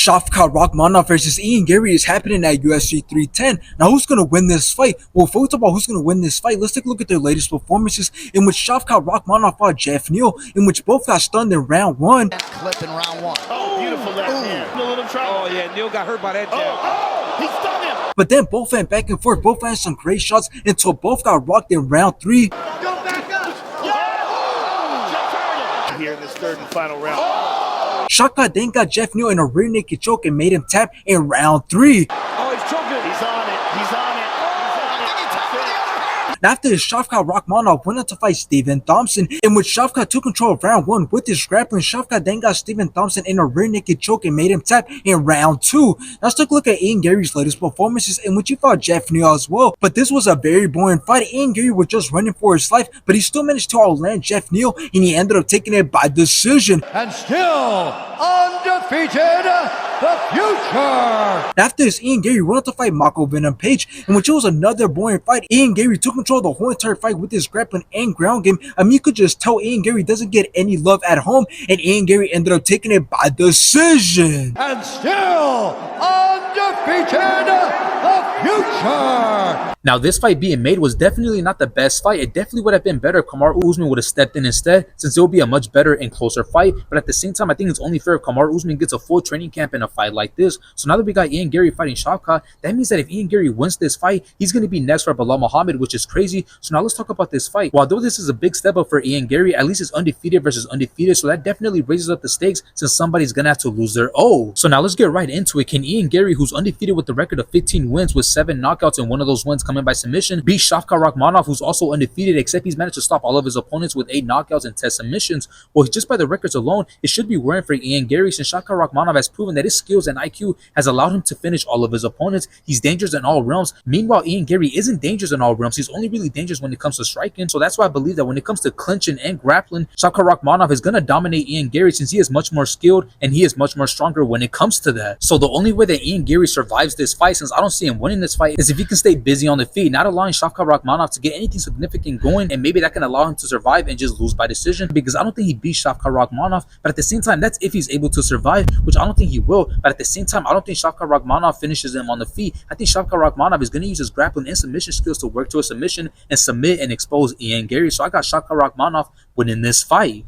Shavkat Rakhmonov versus Ian Garry is happening at UFC 310. Now, who's going to win this fight? Well, before we talk about who's going to win this fight, let's take a look at their latest performances, in which Shavkat Rakhmonov fought Jeff Neal, in which both got stunned in round one. Clip in round one. Oh, beautiful left hand. A little trouble. Oh, yeah, Neal got hurt by that jab. He stunned him. But then both went back and forth, both had some great shots until both got rocked in round three. Go back up. Yeah. Here in this third and final round. Shavkat then got Jeff Neal in a rear naked choke and made him tap in round three. Oh, he's choking. He's on it. He's on it. After this, Shavkat Rakhmonov went on to fight Stephen Thompson, in which Shavkat took control of round one with his grappling. Shavkat then got Stephen Thompson in a rear naked choke and made him tap in round two. Now let's take a look at Ian Garry's latest performances, in which he fought Jeff Neal as well. But this was a very boring fight. Ian Garry was just running for his life, but he still managed to outland Jeff Neal, and he ended up taking it by decision. And still undefeated, the future. After this, Ian Garry went on to fight Mako Venom Page, in which it was another boring fight. Ian Garry took control of the whole entire fight with his grappling and ground game. I mean, you could just tell Ian Garry doesn't get any love at home, and Ian Garry ended up taking it by decision. And still undefeated, the future. Now, this fight being made was definitely not the best fight. It definitely would have been better if Kamaru Usman would have stepped in instead, since it would be a much better and closer fight. But at the same time, I think it's only fair if Kamaru Usman gets a full training camp in a fight like this. So now that we got Ian Garry fighting Shavkat, that means that if Ian Garry wins this fight, he's going to be next for Bilal Muhammad, which is crazy. So now let's talk about this fight. Although this is a big step up for Ian Garry, at least it's undefeated versus undefeated. So that definitely raises up the stakes, since somebody's going to have to lose their O. So now let's get right into it. Can Ian Garry, who's undefeated with the record of 15 wins with 7 knockouts and one of those wins coming by submission, beat Shavkat Rakhmonov, who's also undefeated, except he's managed to stop all of his opponents with 8 knockouts and 10 submissions? Well, just by the records alone, it should be worrying for Ian Garry, since Shavkat Rakhmonov has proven that his skills and IQ has allowed him to finish all of his opponents. He's dangerous in all realms. Meanwhile, Ian Garry isn't dangerous in all realms. He's only really dangerous when it comes to striking. So that's why I believe that when it comes to clinching and grappling, Shavkat Rakhmonov is going to dominate Ian Garry, since he is much more skilled and he is much more stronger when it comes to that. So the only way that Ian Garry survives this fight, since I don't see him winning this fight, is if he can stay busy on the feet, not allowing Shavkat Rakhmonov to get anything significant going, and maybe that can allow him to survive and just lose by decision, because I don't think he beats Shavkat Rakhmonov. But at the same time, that's if he's able to survive, which I don't think he will. But at the same time, I don't think Shavkat Rakhmonov finishes him on the feet. I think Shavkat Rakhmonov is going to use his grappling and submission skills to work to a submission and submit and expose Ian Garry. So I got Shavkat Rakhmonov winning this fight.